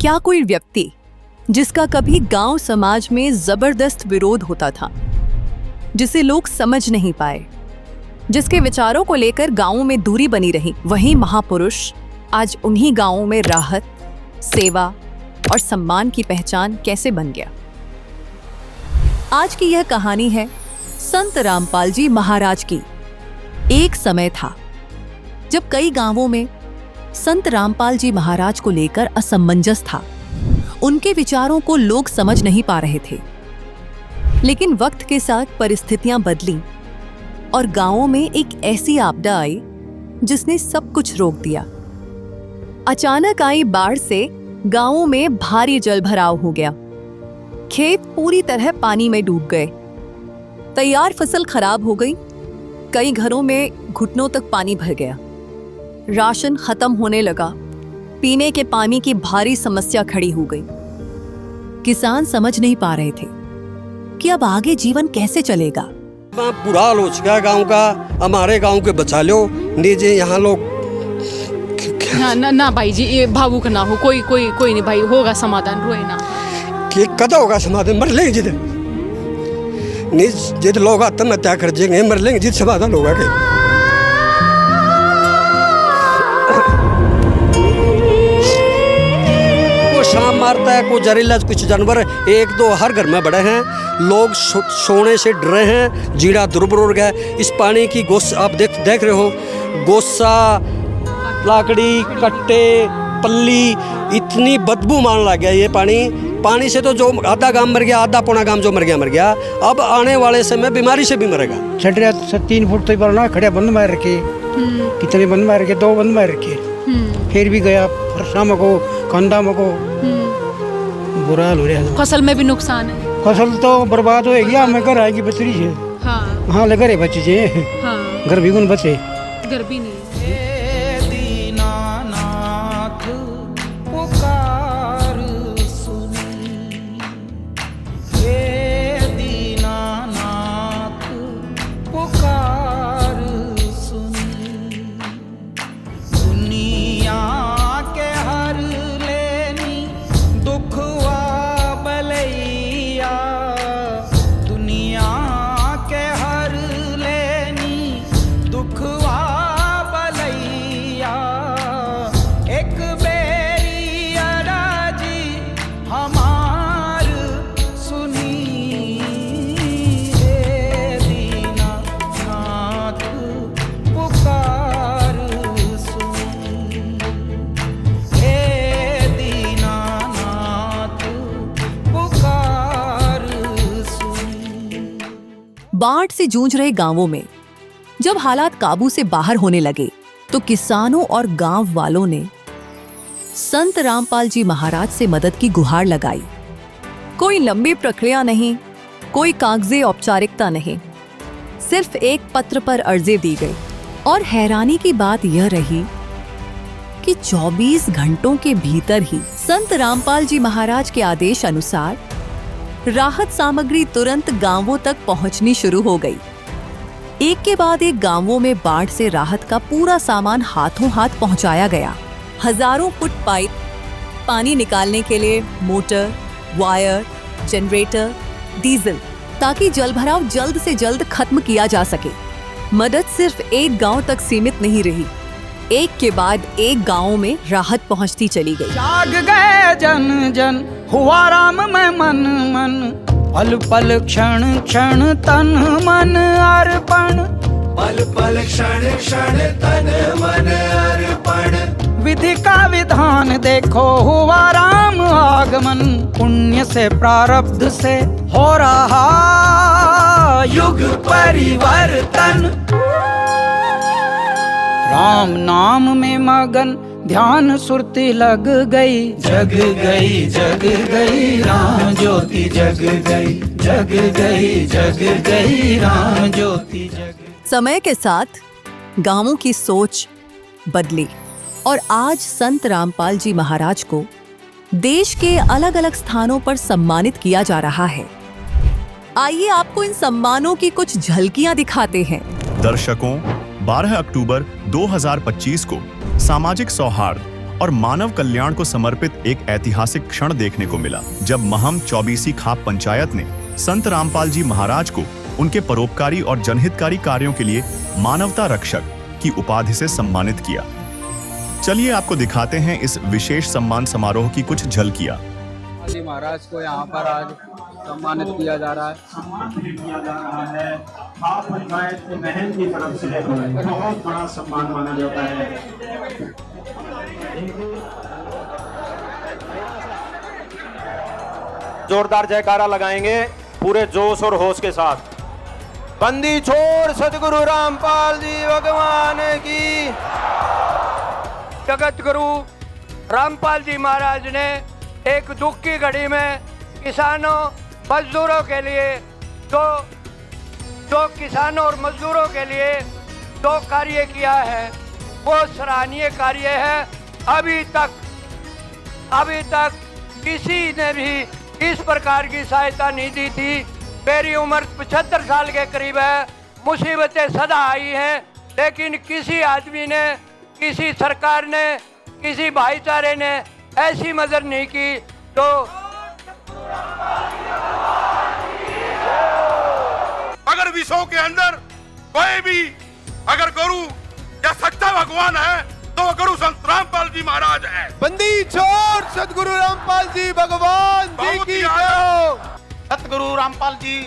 क्या कोई व्यक्ति जिसका कभी गांव समाज में जबरदस्त विरोध होता था, जिसे लोग समझ नहीं पाए, जिसके विचारों को लेकर गांवों में दूरी बनी रही, वही महापुरुष आज उन्हीं गांवों में राहत, सेवा और सम्मान की पहचान कैसे बन गया। आज की यह कहानी है संत रामपाल जी महाराज की। एक समय था जब कई गांवों में संत रामपाल जी महाराज को लेकर असमंजस था। उनके विचारों को लोग समझ नहीं पा रहे थे। लेकिन वक्त के साथ परिस्थितियां बदली और गांवों में एक ऐसी आपदा आई जिसने सब कुछ रोक दिया। अचानक आई बाढ़ से गांवों में भारी जलभराव हो गया। खेत पूरी तरह पानी में डूब गए। तैयार फसल खराब हो गई। कई घरों में घुटनों तक पानी भर गया। राशन खत्म होने लगा। पीने के पानी की भारी समस्या खड़ी हो गई। किसान समझ नहीं पा रहे थे कि अब आगे जीवन कैसे चलेगा। बुरा हाल हो चुका है गांव का। हमारे गांव के बचा लो नीचे यहाँ लोग। ना भाई जी, ये भावुक ना हो। कोई नहीं भाई, होगा समाधान, रोए ना। कि कदा होगा समाधान? मर लेंगे जिद लोग आत्महत्या कर देंगे, मर लेंगे जिद समाधान होगा कहीं। शाम मारता है कोई जहरीला कुछ जानवर, एक दो हर घर में बड़े हैं। लोग सोने से डर रहे हैं। जीरा दुर्बर हो गया। इस पानी की गोस आप देख रहे हो, गोसा, लाकड़ी, कट्टे, पल्ली, इतनी बदबू मारने लग गया ये पानी से तो जो आधा गांव मर गया, आधा पौना गांव जो मर गया। अब आने वाले समय बीमारी से भी मरेगा। छठ 3 फुट तो बरना खड़े बंद मार रखे, कितने बंद मार रखे, 2 बंद मार रखे। फिर भी गया शाम को कंधा को बुरा हाल हो रहा है। फसल में भी नुकसान है। फसल तो बर्बाद हो गया। हमें घर आएगी बचरी है। हाँ लगे रहे बच्चे जे। घर भी गुन बचे, घर भी नहीं। बाढ़ से जूझ रहे गांवों में जब हालात काबू से बाहर होने लगे तो किसानों और गांव वालों ने संत रामपाल जी महाराज से मदद की गुहार लगाई। कोई लंबी प्रक्रिया नहीं, कोई कागजी औपचारिकता नहीं, सिर्फ एक पत्र पर अर्जी दी गई। और हैरानी की बात यह रही कि 24 घंटों के भीतर ही संत रामपाल जी महाराज के आदेश अनुसार राहत सामग्री तुरंत गांवों तक पहुंचनी शुरू हो गई। एक के बाद एक गांवों में बाढ़ से राहत का पूरा सामान हाथों हाथ पहुंचाया गया। हजारों फुट पाइप, पानी निकालने के लिए मोटर, वायर, जनरेटर, डीजल, ताकि जलभराव जल्द से जल्द खत्म किया जा सके। मदद सिर्फ एक गांव तक सीमित नहीं रही। एक के बाद एक गांव में राहत पहुंचती चली गई। जाग गए जन जन, हुआ राम में मन मन, पल पल क्षण क्षण तन मन अर्पण, पल पल क्षण क्षण तन मन अर्पण। विधि का विधान देखो, हुआ राम आगमन, पुण्य से प्रारब्ध से हो रहा युग परिवर्तन। राम नाम में मगन ध्यान सुरती लग गई, जग गई राम ज्योति जग गई राम ज्योति जग। समय के साथ गांवों की सोच बदली और आज संत रामपाल जी महाराज को देश के अलग अलग स्थानों पर सम्मानित किया जा रहा है। आइए आपको इन सम्मानों की कुछ झलकियां दिखाते हैं। दर्शकों, 12 अक्टूबर 2025 को सामाजिक सौहार्द और मानव कल्याण को समर्पित एक ऐतिहासिक क्षण देखने को मिला, जब महम चौबीसी खाप पंचायत ने संत रामपाल जी महाराज को उनके परोपकारी और जनहितकारी कार्यों के लिए मानवता रक्षक की उपाधि से सम्मानित किया। चलिए आपको दिखाते हैं इस विशेष सम्मान समारोह की कुछ झलकियां। जी महाराज को यहाँ पर आज सम्मानित किया जा रहा है। आप पंचायत के महल की तरफ से बहुत बड़ा सम्मान माना जाता है। जोरदार जयकारा लगाएंगे पूरे जोश और होश के साथ। बंदी छोड़ सतगुरु रामपाल जी भगवान की। जगत गुरु रामपाल जी महाराज ने एक दुख की घड़ी में किसानों मजदूरों के लिए जो किसानों और मजदूरों के लिए जो कार्य किया है वो सराहनीय कार्य है। अभी तक किसी ने भी इस प्रकार की सहायता नहीं दी थी। मेरी उम्र 75 साल के करीब है, मुसीबतें सदा आई हैं, लेकिन किसी आदमी ने, किसी सरकार ने, किसी भाईचारे ने ऐसी मदद नहीं की। तो अगर विश्व के अंदर कोई भी अगर गुरु या सच्चा भगवान है तो गुरु संत रामपाल जी महाराज है। बंदी छोड़ सतगुरु रामपाल जी भगवान जी की जय। सतगुरु रामपाल जी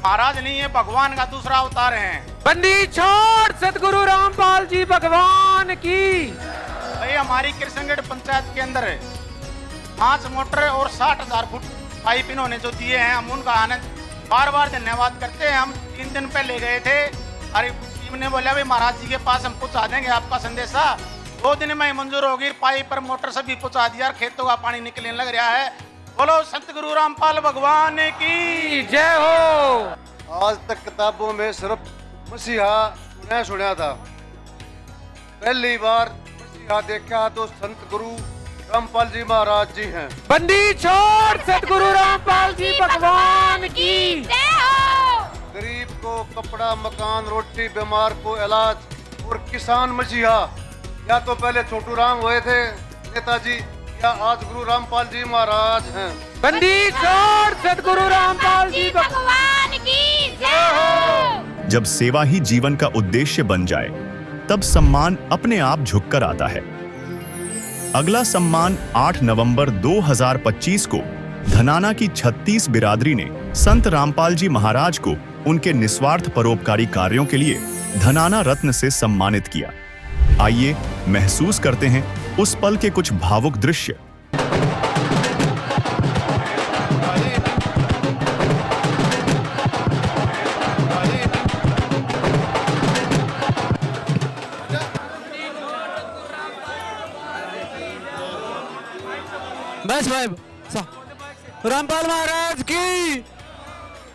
महाराज नहीं है, भगवान का दूसरा अवतार है। बंदी छोड़ सतगुरु रामपाल जी भगवान की। भाई हमारी कृष्णगढ़ पंचायत के अंदर 5 मोटर और 60,000 फुट पाइप इन्होंने जो दिए हैं, हम उनका आनंद बार बार धन्यवाद करते हैं। हम 3 दिन पहले गए थे, अरे टीम ने बोला भाई महाराज जी के पास हम पहुंचा देंगे आपका संदेशा। 2 दिन में मंजूर होगी, पाइप पर मोटर सभी पहुंचा दिया, खेतों का पानी निकलने लग रहा है। बोलो संत गुरु रामपाल भगवान की जय हो। आज तक किताबों में सिर्फ मसीहा सुना था, पहली बार मसीहा देखा तो संत गुरु रामपाल जी महाराज जी हैं। बंदी छोड़ सतगुरु रामपाल जी भगवान की जय हो। गरीब को कपड़ा, मकान, रोटी, बीमार को इलाज और किसान मसीहा या तो पहले छोटू राम हुए थे नेताजी, या आज गुरु रामपाल जी महाराज हैं। बंदी छोड़ सतगुरु रामपाल जी भगवान की जय हो। जब सेवा ही जीवन का उद्देश्य बन जाए तब सम्मान अपने आप झुककर आता है। अगला सम्मान 8 नवंबर 2025 को धनाना की 36 बिरादरी ने संत रामपाल जी महाराज को उनके निस्वार्थ परोपकारी कार्यों के लिए धनाना रत्न से सम्मानित किया। आइए महसूस करते हैं उस पल के कुछ भावुक दृश्य। बस भाई रामपाल महाराज की।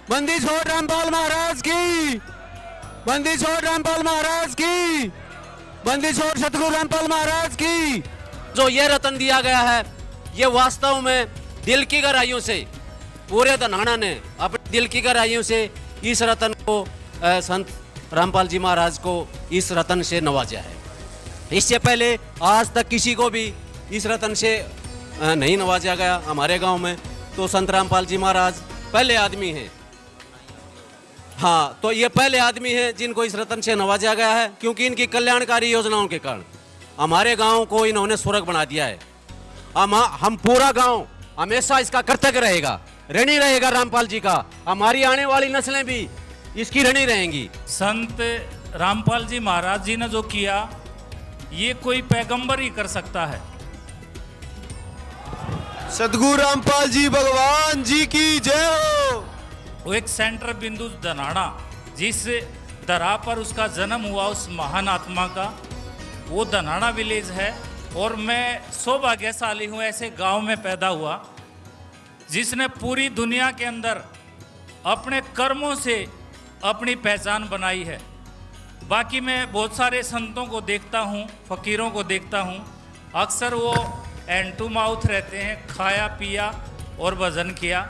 बंदी छोड़ रामपाल महाराज की। बंदी छोड़ रामपाल महाराज की। बंदी छोड़ सतगुरु रामपाल महाराज की। जो ये रतन दिया गया है, ये वास्तव में दिल की गहराइयों से पूरे धनाना ने अपने दिल की गहराइयों से इस रतन को संत रामपाल जी महाराज को इस रतन से नवाजा है। इससे पहले आज तक किसी को भी इस रतन से नहीं नवाजा गया हमारे गांव में। तो संत रामपाल जी महाराज पहले आदमी हैं। हाँ, तो ये पहले आदमी हैं जिनको इस रतन से नवाजा गया है, क्योंकि इनकी कल्याणकारी योजनाओं के कारण हमारे गांव को इन्होंने स्वर्ग बना दिया है। हम पूरा गांव हमेशा इसका कर्तव्य रहेगा, ऋणी रहेगा रामपाल जी का। हमारी आने वाली नस्लें भी इसकी ऋणी रहेंगी। संत रामपाल जी महाराज जी ने जो किया, ये कोई पैगंबर ही कर सकता है। सतगुरु रामपाल जी भगवान जी की जय हो। वो एक सेंटर बिंदु धनाना, जिस दरा पर उसका जन्म हुआ उस महान आत्मा का, वो धनाना विलेज है। और मैं सौभाग्यशाली हूँ ऐसे गांव में पैदा हुआ जिसने पूरी दुनिया के अंदर अपने कर्मों से अपनी पहचान बनाई है। बाकी मैं बहुत सारे संतों को देखता हूँ, फकीरों को देखता हूँ, अक्सर वो एंड टू माउथ रहते हैं, खाया पिया और भजन किया।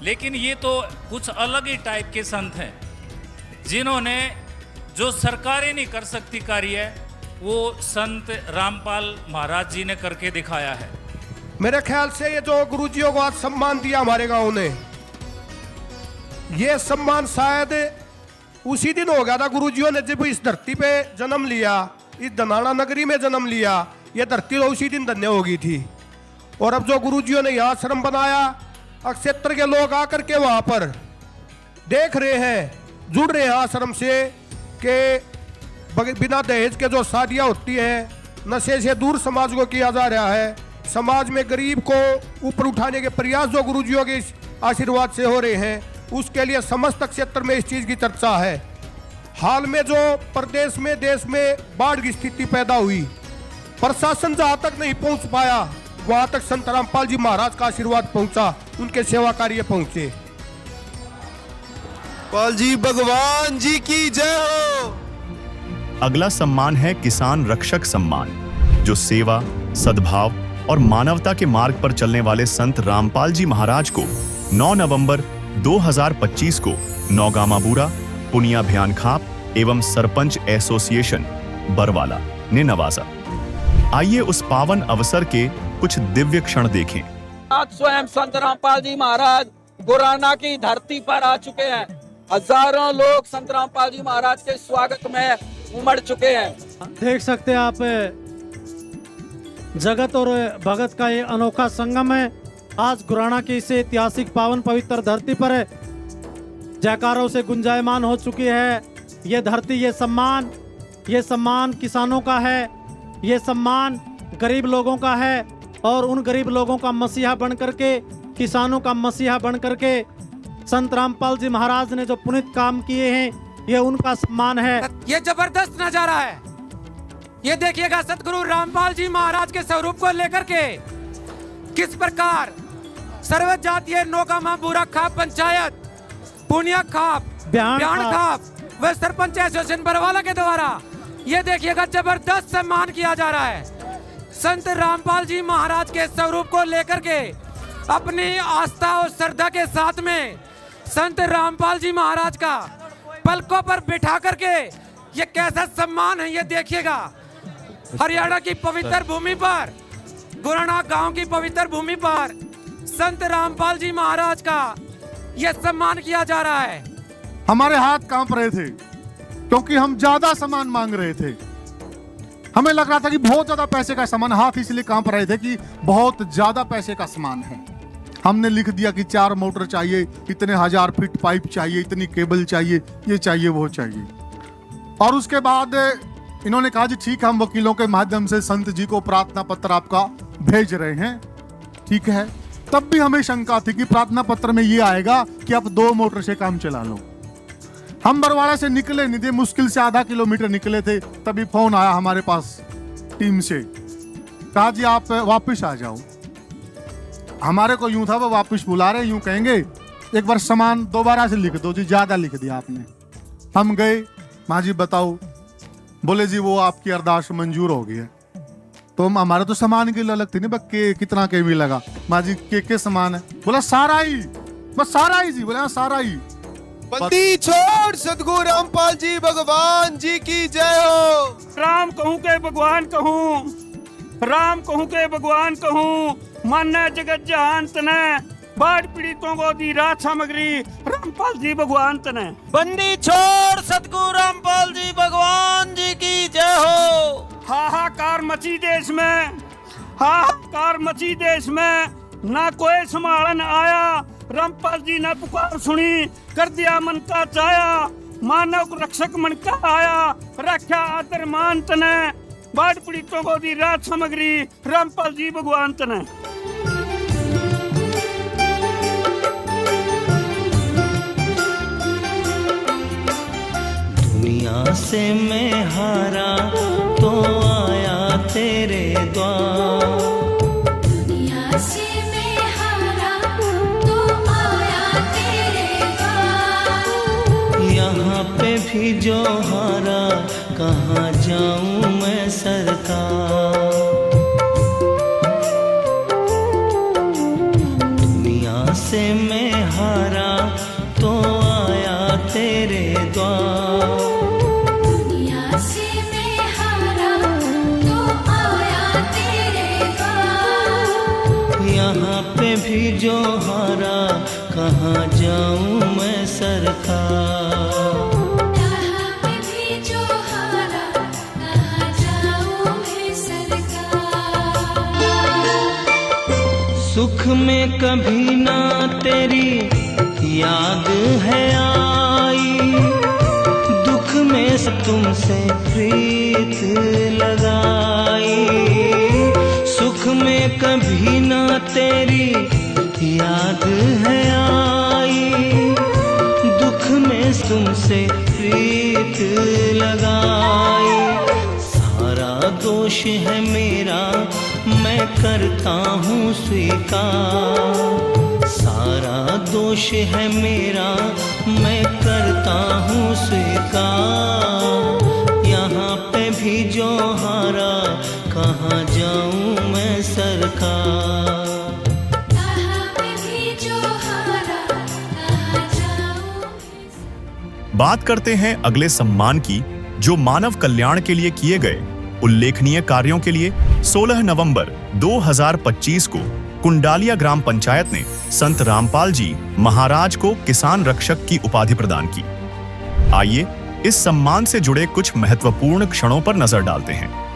लेकिन ये तो कुछ अलग ही टाइप के संत हैं जिन्होंने जो सरकारें नहीं कर सकती कार्य, वो संत रामपाल महाराज जी ने करके दिखाया है। मेरे ख्याल से ये जो गुरुजियों को आज सम्मान दिया हमारे गांव ने, ये सम्मान शायद उसी दिन हो गया था गुरुजियों ने जब इस धरती पे जन्म लिया, इस धनाना नगरी में जन्म लिया। ये धरती तो उसी दिन धन्य हो गई थी। और अब जो गुरुजियों ने यहाँ आश्रम बनाया, क्षेत्र के लोग आकर के वहाँ पर देख रहे हैं, जुड़ रहे हैं आश्रम से कि बिना दहेज के जो शादियाँ होती हैं, नशे से दूर समाज को किया जा रहा है। समाज में गरीब को ऊपर उठाने के प्रयास जो गुरुजियों के आशीर्वाद से हो रहे हैं, उसके लिए समस्त क्षेत्र में इस चीज़ की चर्चा है। हाल में जो प्रदेश में देश में बाढ़ की स्थिति पैदा हुई, प्रशासन जहाँ तक नहीं पहुँच पाया, वहाँ तक संत रामपाल जी महाराज का आशीर्वाद पहुँचा, उनके सेवा कार्य पहुँचे। पाल जी भगवान जी की जय हो। अगला सम्मान है किसान रक्षक सम्मान, जो सेवा, सद्भाव और मानवता के मार्ग पर चलने वाले संत रामपाल जी महाराज को 9 नवंबर 2025 को नौगामाबूरा, पुनिया भ्यानखाप एवं सरपंच एसोसिएशन बरवाला ने नवाजा। आइए उस पावन अवसर के कुछ दिव्य क्षण देखें। आज स्वयं संत रामपाल जी महाराज गुराना की धरती पर आ चुके हैं। हजारों लोग संत रामपाल जी महाराज के स्वागत में उमड़ चुके हैं। देख सकते हैं आप, जगत और भगत का ये अनोखा संगम है। आज गुराना की इस ऐतिहासिक पावन पवित्र धरती पर जयकारों से गुंजायमान हो चुकी है। ये धरती, ये सम्मान किसानों का है, ये सम्मान गरीब लोगों का है। और उन गरीब लोगों का मसीहा बन करके, किसानों का मसीहा बन करके संत रामपाल जी महाराज ने जो पुनीत काम किए हैं, ये उनका सम्मान है। ये जबरदस्त नजारा है। ये देखिएगा सतगुरु रामपाल जी महाराज के स्वरूप को लेकर के किस प्रकार सर्व जातीय नौगामाबूरा खाप पंचायत, पुनिया खाप, ब्याण खाप व सरपंच एसोसिएशन बरवाला के द्वारा ये देखिएगा जबरदस्त सम्मान किया जा रहा है। संत रामपाल जी महाराज के स्वरूप को लेकर के अपनी आस्था और श्रद्धा के साथ में संत रामपाल जी महाराज का पलकों पर बिठा करके ये कैसा सम्मान है, ये देखिएगा। हरियाणा की पवित्र भूमि पर, गुराना गांव की पवित्र भूमि पर संत रामपाल जी महाराज का ये सम्मान किया जा रहा है। हमारे हाथ कांप रहे थे क्योंकि हम ज्यादा सामान मांग रहे थे। हमें लग रहा था कि बहुत ज्यादा पैसे का सामान, हाथ इसलिए कांप रहे थे कि बहुत ज्यादा पैसे का सामान है। हमने लिख दिया कि 4 मोटर चाहिए, इतने 1000 फीट पाइप चाहिए, इतनी केबल चाहिए, ये चाहिए, वो चाहिए। और उसके बाद इन्होंने कहा जी ठीक है, हम वकीलों के माध्यम से संत जी को प्रार्थना पत्र आपका भेज रहे हैं। ठीक है, तब भी हमें शंका थी कि प्रार्थना पत्र में ये आएगा कि आप 2 मोटर से काम चला लो। हम बरवाड़ा से निकले नहीं थे, मुश्किल से आधा किलोमीटर निकले थे, तभी फोन आया हमारे पास टीम से, कहा जी आप वापस आ जाओ। हमारे को यूं था वो वापस बुला रहे, यूं कहेंगे एक बार सामान दोबारा से लिख दो जी, ज्यादा लिख दिया आपने। हम गए, माँ जी बताओ, बोले जी वो आपकी अरदास मंजूर हो गई है। तो हमारे तो सामान की ललक थी नहीं, बस कितना के भी लगा। माँ जी के सामान है? बोला सारा ही, बस सारा ही जी। बोला सारा ही। बंदी छोड़ सतगुरु रामपाल जी भगवान जी की जय हो। राम कहूँ के भगवान कहूँ, राम कहूँ के भगवान कहूँ, मान्य जगत जहान तने, बाढ़ पीड़ितों को दी राहत सामग्री रामपाल जी भगवान तने। बंदी छोड़ सतगुरु रामपाल जी भगवान जी की जय हो। हाहाकार मची देश में, हाहाकार मची देश में, ना कोई संभालन आया। रामपाल जी ने पुकार सुनी, कर दिया मन का चाया, मानव रक्षक मन का आया, रक्षा आदर मान तने, बाढ़ पीड़ितों को दी राहत सामग्री रामपाल जी भगवान तने। दुनिया से मैं हारा तो आया तेरे द्वार, दुनिया से मैं हारा तो आया तेरे द्वार। यहाँ पे भी जो हारा कहाँ जाऊँ मैं सरकार। दुनिया से मैं हारा तो आया तेरे द्वार, दुनिया से मैं हारा जो हारा कहाँ जाऊं मैं सरकार। यहाँ पे भी जो हारा कहाँ जाऊं मैं सरकार। सुख में कभी ना तेरी याद है आई, दुख में तुमसे प्रीत लगाई। सुख में कभी ना तेरी याद है आई, दुख में तुमसे प्रीत लगाई। सारा दोष है मेरा मैं करता हूँ स्वीकार। सारा दोष है मेरा मैं करता हूँ स्वीकार। यहाँ पे भी जो हारा कहाँ जाऊँ मैं सरकार। यहाँ पे भी जो हारा कहाँ जाऊं। बात करते हैं अगले सम्मान की, जो मानव कल्याण के लिए किए गए उल्लेखनीय कार्यों के लिए 16 नवंबर 2025 को कुंडालिया ग्राम पंचायत ने संत रामपाल जी महाराज को किसान रक्षक की उपाधि प्रदान की। आइए इस सम्मान से जुड़े कुछ महत्वपूर्ण क्षणों पर नजर डालते हैं।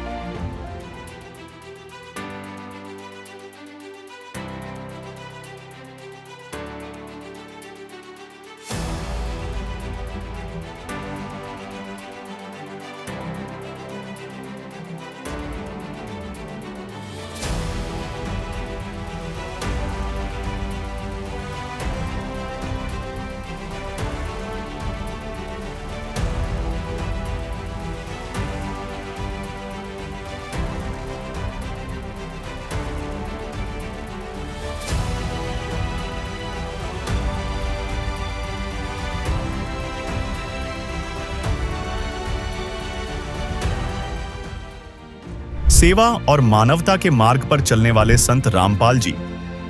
सेवा और मानवता के मार्ग पर चलने वाले संत रामपाल जी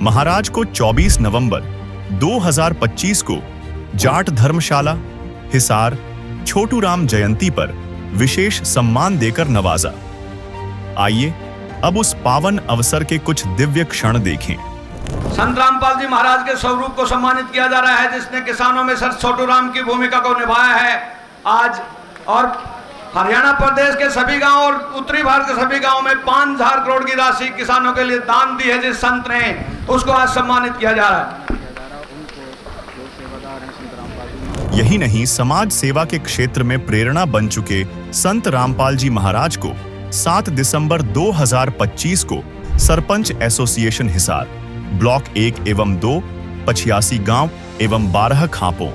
महाराज को 24 नवंबर 2025 को जाट धर्मशाला हिसार छोटू राम जयंती पर विशेष सम्मान देकर नवाजा। आइए अब उस पावन अवसर के कुछ दिव्य क्षण देखें। संत रामपाल जी महाराज के स्वरूप को सम्मानित किया जा रहा है, जिसने किसानों में सर छोटू राम की भूमिका को निभाया है आज। और हरियाणा प्रदेश के सभी गांव और उत्तरी भारत के सभी गांवों में 5,000 करोड़ की राशि किसानों के लिए दान दी है जिस संत ने, उसको आज सम्मानित किया जा रहा है। यही नहीं, समाज सेवा के क्षेत्र में प्रेरणा बन चुके संत रामपाल जी महाराज को 7 दिसंबर 2025 को सरपंच एसोसिएशन हिसार ब्लॉक 1 एवं 2 85 गांव एवं 12 खापों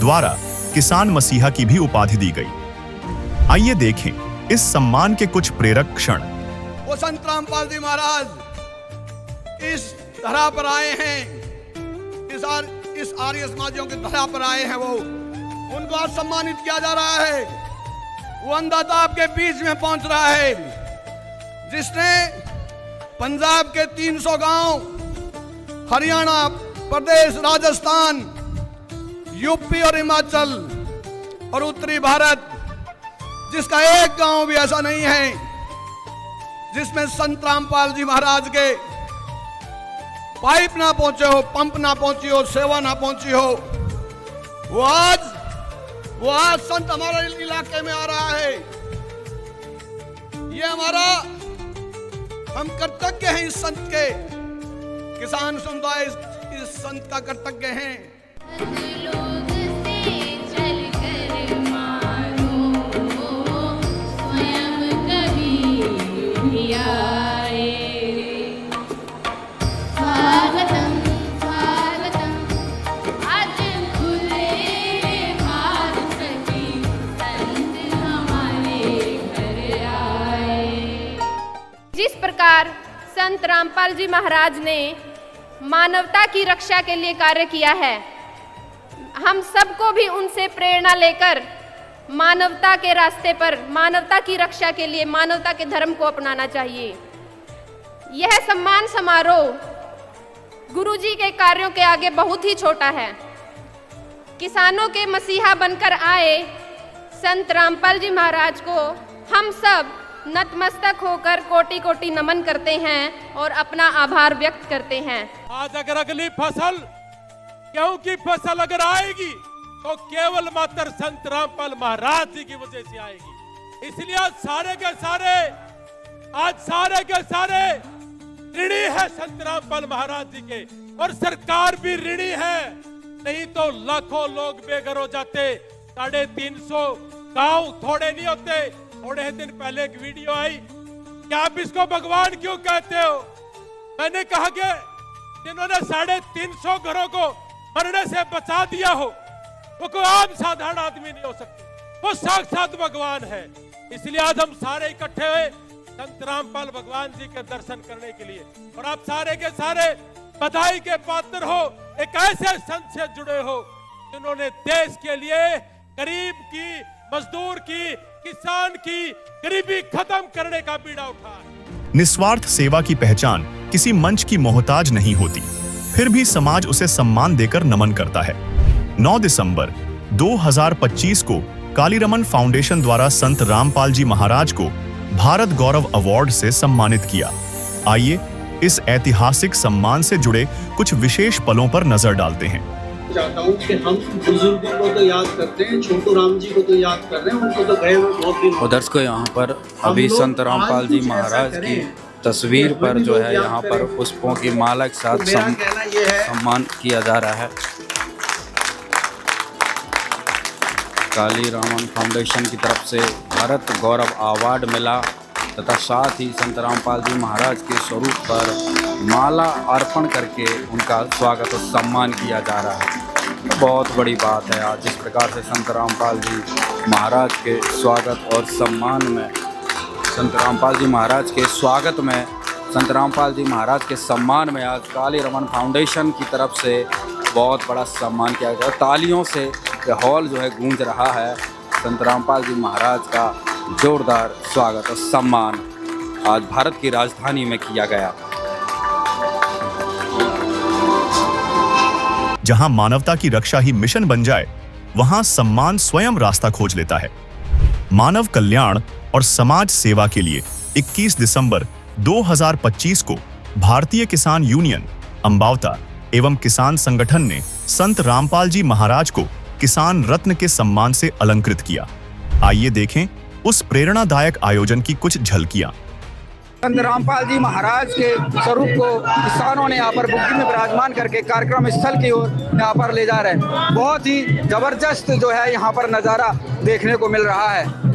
द्वारा किसान मसीहा की भी उपाधि दी गई। आइए देखें इस सम्मान के कुछ प्रेरक क्षण। वो संत रामपाल जी महाराज इस धरा पर आए हैं, इस आर्य समाजियों की धरा पर आए हैं, वो उनको आज सम्मानित किया जा रहा है। वो अन्नदाता आपके बीच में पहुंच रहा है, जिसने पंजाब के 300 गांव, हरियाणा प्रदेश, राजस्थान, यूपी और हिमाचल और उत्तरी भारत, जिसका एक गांव भी ऐसा नहीं है जिसमें संत रामपाल जी महाराज के पाइप ना पहुंचे हो, पंप ना पहुंची हो, सेवा ना पहुंची हो। वो आज संत हमारे इलाके में आ रहा है। ये हम कर्तव्य हैं इस संत के, किसान समुदाय इस संत का कर्तव्य है। जिस प्रकार संत रामपाल जी महाराज ने मानवता की रक्षा के लिए कार्य किया है, हम सबको भी उनसे प्रेरणा लेकर मानवता के रास्ते पर, मानवता की रक्षा के लिए, मानवता के धर्म को अपनाना चाहिए। यह सम्मान समारोह गुरुजी के कार्यों के आगे बहुत ही छोटा है। किसानों के मसीहा बनकर आए संत रामपाल जी महाराज को हम सब नतमस्तक होकर कोटि कोटि नमन करते हैं और अपना आभार व्यक्त करते हैं। आज अगर अगली फसल, गेहूं की फसल अगर आएगी तो केवल मात्र संत रामपाल महाराज जी की वजह से आएगी। इसलिए आज सारे के सारे ऋणी है संत रामपाल महाराज जी के, और सरकार भी ऋणी है, नहीं तो लाखों लोग बेघर हो जाते। 350 गांव थोड़े नहीं होते। थोड़े दिन पहले एक वीडियो आई कि आप इसको भगवान क्यों कहते हो। मैंने कहा कि जिन्होंने 350 घरों को मरने से बचा दिया हो वो कोई आम साधारण आदमी नहीं हो सकते, वो साक्षात भगवान है। इसलिए आज हम सारे इकट्ठे हुए संत रामपाल भगवान जी के दर्शन करने के लिए, और आप सारे के सारे बधाई के पात्र हो, एक ऐसे संत से जुड़े हो जिन्होंने देश के लिए गरीब की, मजदूर की, किसान की गरीबी खत्म करने का बीड़ा उठाया। निस्वार्थ सेवा की पहचान किसी मंच की मोहताज नहीं होती, फिर भी समाज उसे सम्मान देकर नमन करता है। 9 दिसंबर 2025 को कालीरमन फाउंडेशन द्वारा संत रामपाल जी महाराज को भारत गौरव अवार्ड से सम्मानित किया। आइए इस ऐतिहासिक सम्मान से जुड़े कुछ विशेष पलों पर नजर डालते हैं। चाहता हूँ कि हम बुजुर्गों को तो याद करते हैं, छोटू राम जी को तो याद कर रहे हैं, उनको तो गए हुए बहुत दिन। उधर को यहाँ पर अभी संत रामपाल जी महाराज की तस्वीर पर जो है यहाँ पर पुष्पों की माला के साथ सम्मान किया जा रहा है। कालीरमन फाउंडेशन की तरफ से भारत गौरव अवार्ड मिला तथा साथ ही संत रामपाल जी महाराज के स्वरूप पर माला अर्पण करके उनका स्वागत और सम्मान किया जा रहा है। बहुत बड़ी बात है आज जिस प्रकार से संत रामपाल जी महाराज के स्वागत और सम्मान में, संत रामपाल जी महाराज के स्वागत में, संत रामपाल जी महाराज के सम्मान में आज कालीरमन फाउंडेशन की तरफ से बहुत बड़ा सम्मान किया गया। तालियों से हॉल जो है गूंज रहा है। संत रामपाल जी महाराज का जोरदार स्वागत और सम्मान आज भारत की राजधानी में किया गया। जहां मानवता की रक्षा ही मिशन बन जाए, वहां सम्मान स्वयं रास्ता खोज लेता है। मानव कल्याण और समाज सेवा के लिए 21 दिसंबर 2025 को भारतीय किसान यूनियन अंबावता एवं किसान संगठन ने संत रामपाल जी महाराज को किसान रत्न के सम्मान से अलंकृत किया। आइए देखें उस प्रेरणादायक आयोजन की कुछ झलकियां। संत रामपाल जी महाराज के स्वरूप को किसानों ने यहाँ पर बुग्गी में विराजमान करके कार्यक्रम स्थल की ओर यहाँ पर ले जा रहे हैं। बहुत ही जबरदस्त जो है यहाँ पर नज़ारा देखने को मिल रहा है।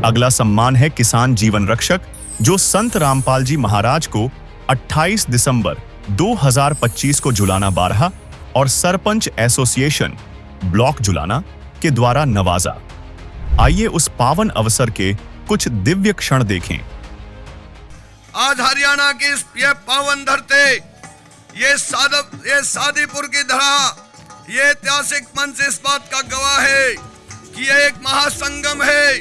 अगला सम्मान है किसान जीवन रक्षक, जो संत रामपाल जी महाराज को 28 दिसंबर 2025 को जुलाना 12 और सरपंच एसोसिएशन ब्लॉक जुलाना के द्वारा नवाजा। आइए उस पावन अवसर के कुछ दिव्य क्षण देखें। आज हरियाणा की ये पावन धरती, ये सादीपुर की धरा, ये ऐतिहासिक मंच इस बात का गवाह है कि ये एक महासंगम है।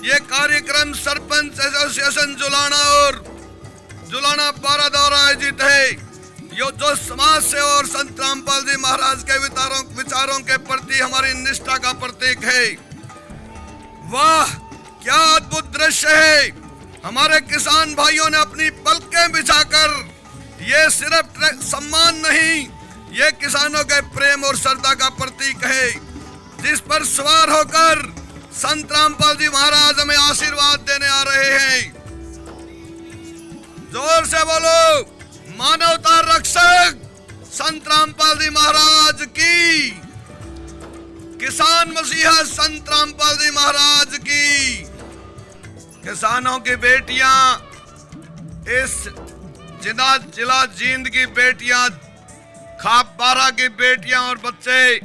ये कार्यक्रम सरपंच एसोसिएशन जुलाना और जुलाना 12 द्वारा आयोजित है, जो समाज से और संत रामपाल जी महाराज के विचारों के प्रति हमारी निष्ठा का प्रतीक है। वाह, क्या अद्भुत दृश्य है। हमारे किसान भाइयों ने अपनी पलकें बिछाकर, ये सिर्फ सम्मान नहीं, ये किसानों के प्रेम और श्रद्धा का प्रतीक है, जिस पर सवार होकर संत रामपाल जी महाराज हमें आशीर्वाद देने आ रहे हैं। जोर से बोलो, मानवता रक्षक संत रामपाल जी महाराज की, किसान मसीहा संत रामपाल जी महाराज की। किसानों की बेटियां, इस जिला जींद की बेटियां, खाप बारा की बेटियां और बच्चे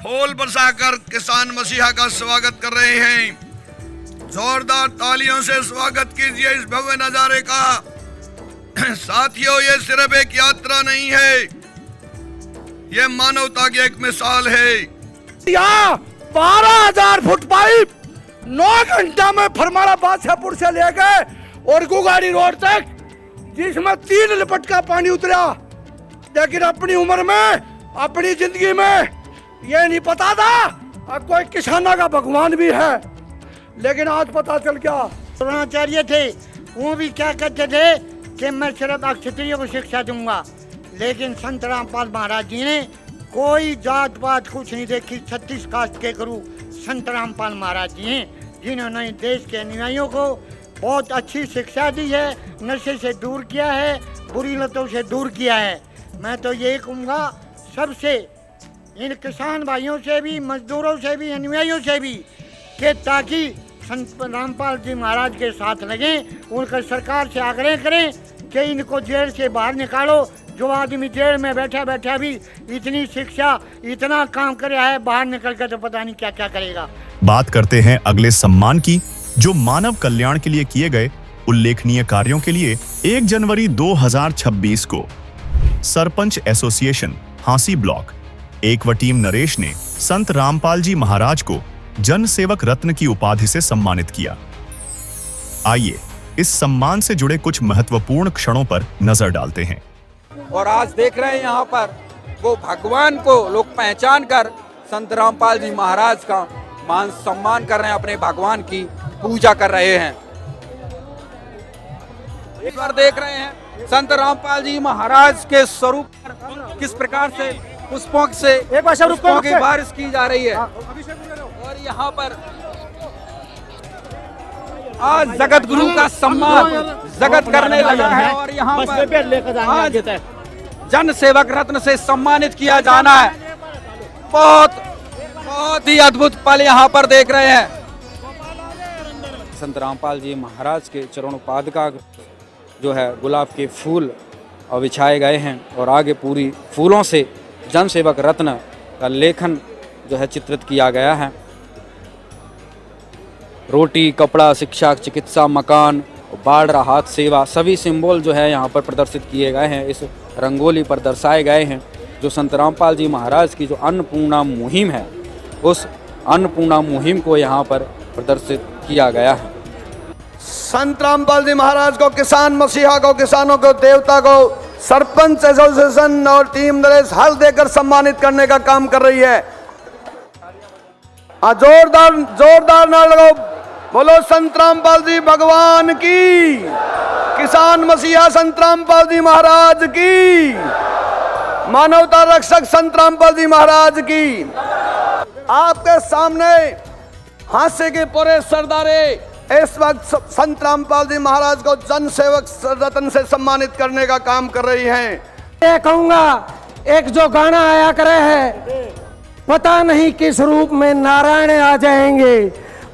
फूल बरसाकर किसान मसीहा का स्वागत कर रहे हैं। जोरदार तालियों से स्वागत कीजिए इस भव्य नजारे का। साथियों, ये सिर्फ एक यात्रा नहीं है, ये मानवता की एक मिसाल है। यहाँ 12,000 फुट पाइप 9 घंटा में फरमारा बादशाहपुर से ले गए और गुगाड़ी रोड तक, जिसमें 3 लिपट का पानी उतरा। लेकिन अपनी उम्र में, अपनी जिंदगी में ये नहीं पता था कोई किसाना का भगवान भी है, लेकिन आज पता चल गया। द्रोणाचार्य थे, वो भी क्या कहते थे कि मैं सिर्फ क्षत्रियों को शिक्षा दूंगा, लेकिन संत रामपाल महाराज जी ने कोई जात पात कुछ नहीं देखी। 36 कास्ट के गुरु संत रामपाल महाराज जी हैं, जिन्होंने देश के अनुयायियों को बहुत अच्छी शिक्षा दी है, नशे से दूर किया है, बुरी लतों से दूर किया है। मैं तो यही कहूँगा सबसे, इन किसान भाइयों से भी, मजदूरों से भी, अनुयायियों से भी, कि ताकि संत रामपाल जी महाराज के साथ लगें, उनका सरकार से आग्रह करें कि इनको जेल से बाहर निकालो। जो आदमी जेल में बैठा बैठा भी इतनी शिक्षा, इतना काम कर रहा है, बाहर निकल कर तो पता नहीं क्या क्या करेगा। बात करते हैं अगले सम्मान की, जो मानव कल्याण के लिए किए गए उल्लेखनीय कार्यों के लिए 1 जनवरी 2026 को सरपंच एसोसिएशन हांसी ब्लॉक एक व टीम नरेश ने संत रामपाल जी महाराज को जन सेवक रत्न की उपाधि से सम्मानित किया। आइए इस सम्मान से जुड़े कुछ महत्वपूर्ण क्षणों पर नजर डालते हैं। और आज देख रहे हैं यहाँ पर वो भगवान को लोग पहचान कर संत रामपाल जी महाराज का मान सम्मान कर रहे हैं, अपने भगवान की पूजा कर रहे हैं। एक बार देख रहे हैं संत रामपाल जी महाराज के स्वरूप पर किस प्रकार से पुष्पों की बारिश की जा रही है। और यहाँ पर आज जगत गुरु का सम्मान जगत करने लगा है, और यहाँ पर आज जन सेवक रत्न से सम्मानित किया जाना है। बहुत ही अद्भुत पल यहाँ पर देख रहे हैं। संत रामपाल जी महाराज के चरणों पादुका जो है गुलाब के फूल बिछाए गए हैं, और आगे पूरी फूलों से जन सेवक रत्न का लेखन जो है चित्रित किया गया है। रोटी, कपड़ा, शिक्षा, चिकित्सा, मकान, बाढ़ राहत सेवा, सभी सिंबल जो है यहाँ पर प्रदर्शित किए गए हैं, इस रंगोली पर दर्शाए गए हैं। जो संत रामपाल जी महाराज की जो अन्नपूर्णा मुहिम है, उस अन्नपूर्णा मुहिम को यहाँ पर प्रदर्शित किया गया है। संत रामपाल जी महाराज को, किसान मसीहा को, किसानों को, देवता को सरपंच एसोसिएशन और टीम नरेश हल देकर सम्मानित करने का काम कर रही है। जोरदार नारा लगाओ, बोलो संत रामपाल जी भगवान की, किसान मसीहा संत रामपाल जी महाराज की, मानवता रक्षक संत रामपाल जी महाराज की। आपके सामने हास्य के पूरे सरदारे इस वक्त संत रामपाल जी महाराज को जन सेवक रत्न से सम्मानित करने का काम कर रही हैं। ये कहूँगा, एक जो गाना आया करे है, पता नहीं किस रूप में नारायण आ जाएंगे।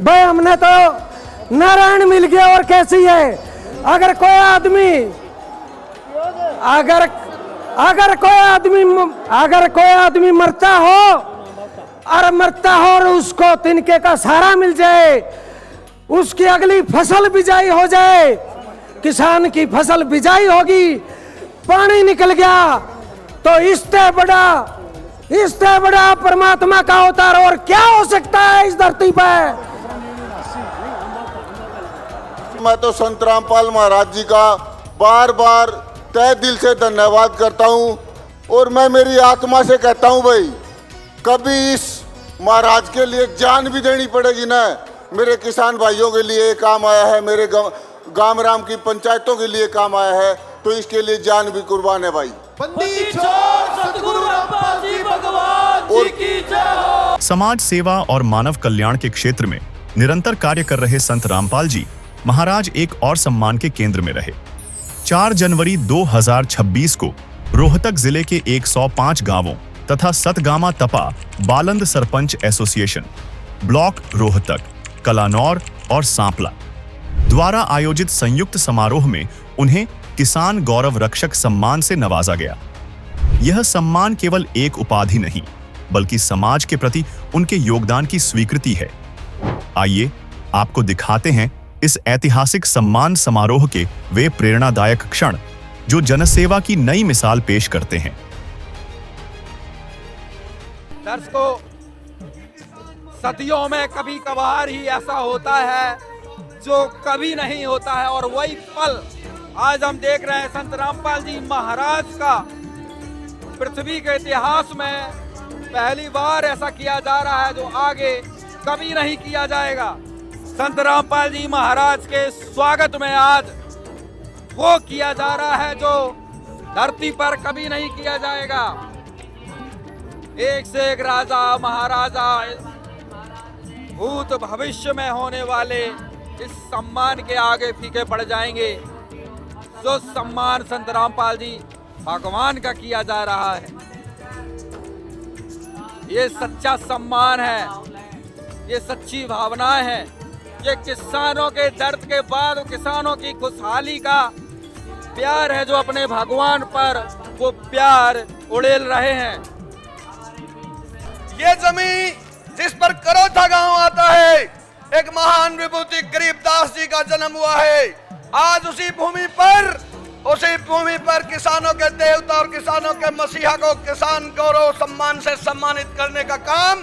भाई हमने तो नारायण मिल गया और कैसी है। अगर कोई आदमी अगर कोई आदमी मरता हो और उसको तिनके का सहारा मिल जाए, उसकी अगली फसल बिजाई हो जाए, किसान की फसल बिजाई होगी, पानी निकल गया, तो इससे बड़ा परमात्मा का अवतार और क्या हो सकता है इस धरती पर। मैं तो संत रामपाल महाराज जी का बार बार तहे दिल से धन्यवाद करता हूँ, और मैं मेरी आत्मा से कहता हूँ भाई, कभी इस महाराज के लिए जान भी देनी पड़ेगी ना। मेरे किसान भाइयों के लिए काम आया है, मेरे गांव राम की पंचायतों के लिए काम आया है, तो इसके लिए जान भी कुर्बान है भाई। सतगुरु रामपाल जी भगवान जी की जय हो। समाज सेवा और मानव कल्याण के क्षेत्र में निरंतर कार्य कर रहे संत रामपाल जी महाराज एक और सम्मान के केंद्र में रहे। 4 जनवरी 2026 को रोहतक जिले के 105 गांवों तथा सतगामा तपा बालंद सरपंच एसोसिएशन, ब्लॉक रोहतक, कलानौर और सांपला द्वारा आयोजित संयुक्त समारोह में उन्हें किसान गौरव रक्षक सम्मान से नवाजा गया। यह सम्मान केवल एक उपाधि नहीं, बल्कि समाज के प्रति उनके योगदान की स्वीकृति है। आइए आपको दिखाते हैं इस ऐतिहासिक सम्मान समारोह के वे प्रेरणादायक क्षण जो जनसेवा की नई मिसाल पेश करते हैं। दर्शकों, सदियों में कभी कभार ही ऐसा होता है जो कभी नहीं होता है, और वही पल आज हम देख रहे हैं। संत रामपाल जी महाराज का पृथ्वी के इतिहास में पहली बार ऐसा किया जा रहा है जो आगे कभी नहीं किया जाएगा। संत रामपाल जी महाराज के स्वागत में आज वो किया जा रहा है जो धरती पर कभी नहीं किया जाएगा। एक से एक राजा महाराजा भूत भविष्य में होने वाले इस सम्मान के आगे फीके पड़ जाएंगे। जो सम्मान संत रामपाल जी भगवान का किया जा रहा है, ये सच्चा सम्मान है, ये सच्ची भावनाएं हैं, ये किसानों के दर्द के बाद किसानों की खुशहाली का प्यार है जो अपने भगवान पर वो प्यार उड़ेल रहे हैं। ये जमीन जिस पर करोथा गांव आता है, एक महान विभूति गरीबदास जी का जन्म हुआ है। आज उसी भूमि पर किसानों के देवता और किसानों के मसीहा को किसान गौरव सम्मान से सम्मानित करने का काम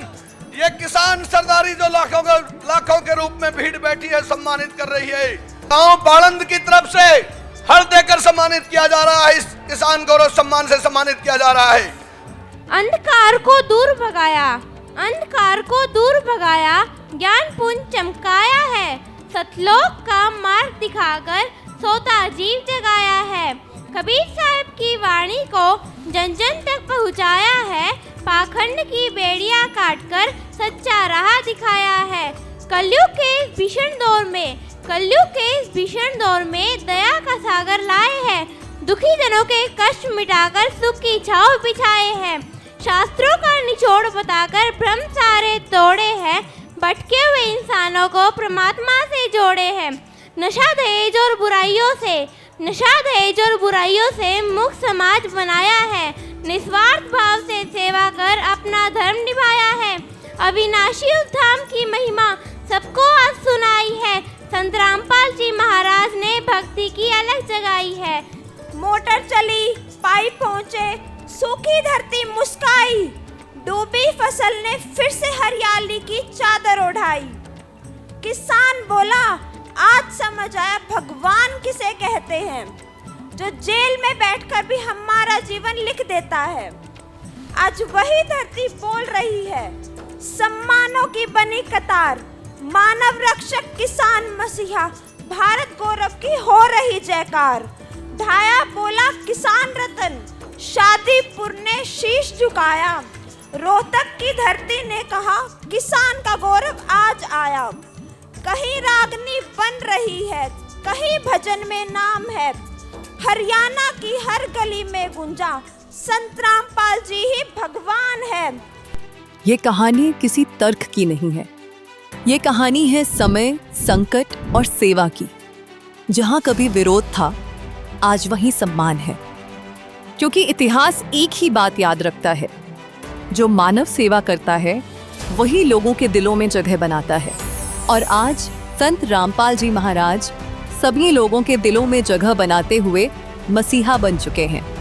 ये किसान सरदारी जो लाखों के रूप में भीड़ बैठी है सम्मानित कर रही है। गांव बालंद की तरफ से हर देकर सम्मानित किया जा रहा है। इस किसान गौरव सम्मान से सम्मानित किया जा रहा है। अंधकार को दूर भगाया, ज्ञान पुंज चमकाया है, सतलोक का मार्ग दिखाकर सोता जीव जगाया है, कबीर साहब की वाणी को जन जन तक पहुंचाया है, पाखंड की बेड़ियां काटकर सच्चा राह दिखाया है। कलयुग के इस भीषण दौर में दया का सागर लाए हैं, दुखी जनों के कष्ट मिटाकर सुख की छाव बिछाए हैं, शास्त्रों का निचोड़ बताकर भ्रम सारे तोड़े हैं, भटके हुए इंसानों को परमात्मा से जोड़े हैं। नशा दहेज और बुराइयों से मुक्त समाज बनाया है, निस्वार्थ भाव से सेवा कर अपना धर्म निभाया है, अविनाशी उद्धाम की महिमा सबको आज सुनाई है, संत रामपाल जी महाराज ने भक्ति की अलग जगाई है। मोटर चली, पाइप पहुँचे, सूखी धरती मुस्काई, डूबी फसल ने फिर से हरियाली की चादर ओढ़ाई। किसान बोला, आज समझ आया भगवान किसे कहते हैं, जो जेल में बैठकर भी हमारा जीवन लिख देता है। आज वही धरती बोल रही है, सम्मानों की बनी कतार, मानव रक्षक किसान मसीहा, भारत गौरव की हो रही जयकार। ढाया बोला किसान रतन, शादीपुर ने शीश झुकाया, रोहतक की धरती ने कहा किसान का गौरव आज आया। कहीं रागनी बन रही है, कहीं भजन में नाम है, हरियाणा की हर गली में गुंजा, संत रामपाल जी ही भगवान है। ये कहानी किसी तर्क की नहीं है, ये कहानी है समय, संकट और सेवा की। जहाँ कभी विरोध था, आज वहीं सम्मान है। क्योंकि इतिहास एक ही बात याद रखता है, जो मानव सेवा करता है वही लोगों के दिलों में जगह बनाता है। और आज संत रामपाल जी महाराज सभी लोगों के दिलों में जगह बनाते हुए मसीहा बन चुके हैं।